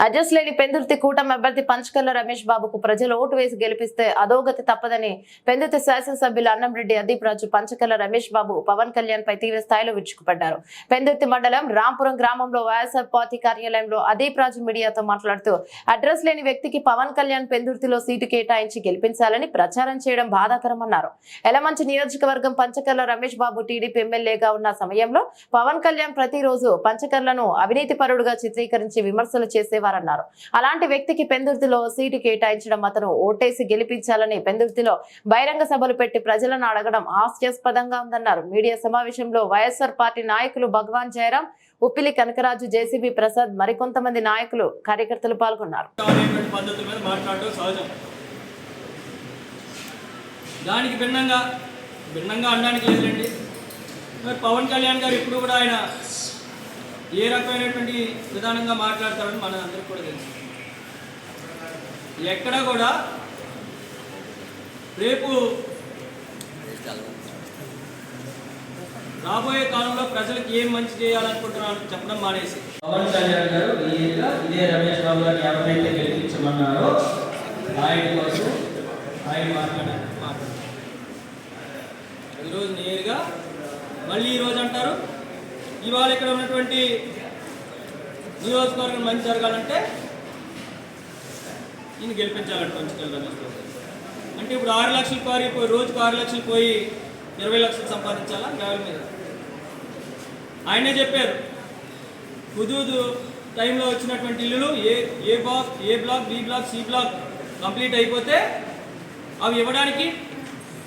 Address లేని పెందుర్తి కూటమి అభ్యర్థి పంచకర్ల రమేష్ బాబుకు ప్రజలు ఓటు వేసి గెలిపిస్తే అధోగతి తప్పదని పెందుర్తి శాసనసభ్యులు అన్నంరెడ్డి అదీప్ రాజు పంచకర్ల రమేష్ బాబు పవన్ కళ్యాణ్ పై తీవ్ర స్థాయిలో విరుచుకుపడ్డారు. పెందుర్తి మండలం రాంపురం గ్రామంలో వైఎస్ఆర్ పార్టీ కార్యాలయంలో అదీప్ రాజు మీడియాతో మాట్లాడుతూ అడ్రస్ లేని వ్యక్తికి పవన్ కళ్యాణ్ పెందుర్తిలో సీటు కేటాయించి గెలిపించాలని ప్రచారం చేయడం బాధాకరమన్నారు. ఎలమంచి నియోజకవర్గం పంచకర్ల రమేష్ బాబు టీడీపీ ఎమ్మెల్యేగా ఉన్న సమయంలో పవన్ కళ్యాణ్ ప్రతిరోజు పంచకర్లను అవినీతి పరుడుగా చిత్రీకరించి విమర్శలు చేసేవారన్నారు. అలాంటి వ్యక్తికి పెందుర్తిలో సీటు కేటాయించడం, అతను ఓటేసి గెలిపించాలని పెందుర్తిలో బహిరంగ సభలు పెట్టి ప్రజలను అడగడం హాస్యాస్పదంగా ఉందన్నారు. మీడియా సమావేశంలో వైఎస్ఆర్ పార్టీ నాయకులు భగవాన్ జయరాం, ఉప్పిలి కనకరాజు, జేసీబీ ప్రసాద్, మరికొంతమంది నాయకులు, కార్యకర్తలు పాల్గొన్నారు. దానికి భిన్నంగా అనడానికి లేదండి. మరి పవన్ కళ్యాణ్ గారు ఇప్పుడు కూడా ఆయన ఏ రకమైనటువంటి విధానంగా మాట్లాడతారని మన అందరికీ కూడా తెలుసు. ఎక్కడ కూడా రేపు రాబోయే కాలంలో ప్రజలకు ఏం మంచి చేయాలనుకుంటున్నారని చెప్పడం మానేసి పవన్ కళ్యాణ్ గారు ఇదే రమేష్ బాబు గారిని ఎవరైతే గెలిపించమన్నారో ఆయన కోసం ఆయన మాట్లాడారు. ఈరోజు నేరుగా మళ్ళీ ఈరోజు అంటారు ఇవాళ ఇక్కడ ఉన్నటువంటి నియోజకవర్గం మంచి జరగాలంటే ఈయన గెలిపించాలంటే పంచకర్ల రమేష్ బాబు. అంటే ఇప్పుడు 6 లక్షలు పోయి రోజుకు 6 లక్షలు పోయి 20 లక్షలు సంపాదించాలా గ్రావెల్ మీద? ఆయనే చెప్పారు హుదూదు టైంలో వచ్చినటువంటి ఇల్లులు A block, B block, C block complete అయిపోతే అవి ఇవ్వడానికి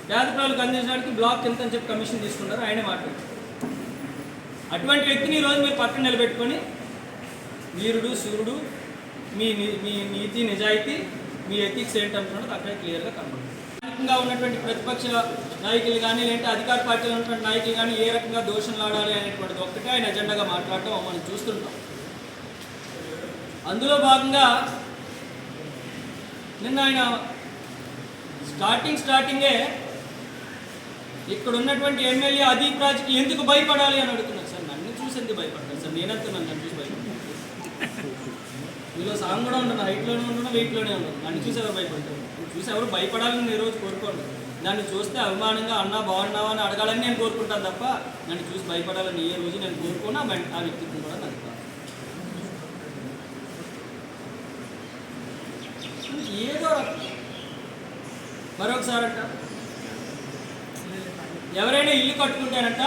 పేద ప్రజలకు అందించడానికి బ్లాక్ ఎంత అని చెప్పి కమిషన్ తీసుకున్నారు. ఆయనే మాట్లాడారు. అటువంటి వ్యక్తిని ఈరోజు మీరు పక్కన నిలబెట్టుకొని వీరుడు, సూర్యుడు, మీ నీతి, నిజాయితీ, మీ ఎథిక్స్ ఏంటంటున్నది అక్కడే క్లియర్గా కనబడుతుంది. స్థానికంగా ఉన్నటువంటి ప్రతిపక్ష నాయకులు కానీ, లేదంటే అధికార పార్టీలో ఉన్నటువంటి నాయకులు కానీ ఏ రకంగా దోషణలాడాలి అనేటువంటిది ఒక్కటే ఆయన ఎజెండాగా మాట్లాడటం మనం చూస్తుంటాం. అందులో భాగంగా నిన్న ఆయన స్టార్టింగే ఇక్కడ ఉన్నటువంటి ఎమ్మెల్యే అదీప్ రాజుకి ఎందుకు భయపడాలి అని అడుగుతున్నారు. సార్ నన్ను చూసి ఎందుకు భయపడతాను సార్? నేనంతా నన్ను చూసి భయపడతాను. మీలో సాంగ్ కూడా ఉండను, హైట్లోనే ఉండను, వెయిట్లోనే ఉండను. నన్ను చూసి ఎవరు భయపడతారు? చూసి ఎవరు భయపడాలని నేను రోజు కోరుకోండి. నన్ను చూస్తే అభిమానంగా అన్నా బాగున్నావా అని అడగాలని నేను కోరుకుంటాను తప్ప నన్ను చూసి భయపడాలని ఏ రోజు నేను కోరుకోను. ఆ వ్యక్తిత్వం కూడా నాకు కాదు. ఏదో మరొకసారి అంట ఎవరైనా ఇల్లు కట్టుకుంటారంట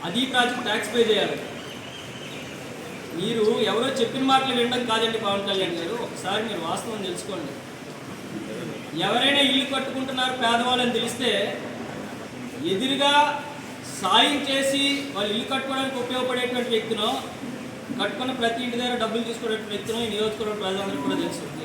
అదీప్ రాజుకు ట్యాక్స్ పే చేయాలి. మీరు ఎవరో చెప్పిన మాటలు వినడం కాదండి పవన్ కళ్యాణ్ గారు. ఒకసారి మీరు వాస్తవం తెలుసుకోండి. ఎవరైనా ఇల్లు కట్టుకుంటున్నారు పేదవాళ్ళని తెలిస్తే ఎదురుగా సాయం చేసి వాళ్ళు ఇల్లు కట్టుకోవడానికి ఉపయోగపడేటువంటి వ్యక్తినో, కట్టుకున్న ప్రతి ఇంటి దగ్గర డబ్బులు తీసుకునేటువంటి వ్యక్తినో ఈ నియోజకవర్గ ప్రజలందరూ కూడా తెలుసు.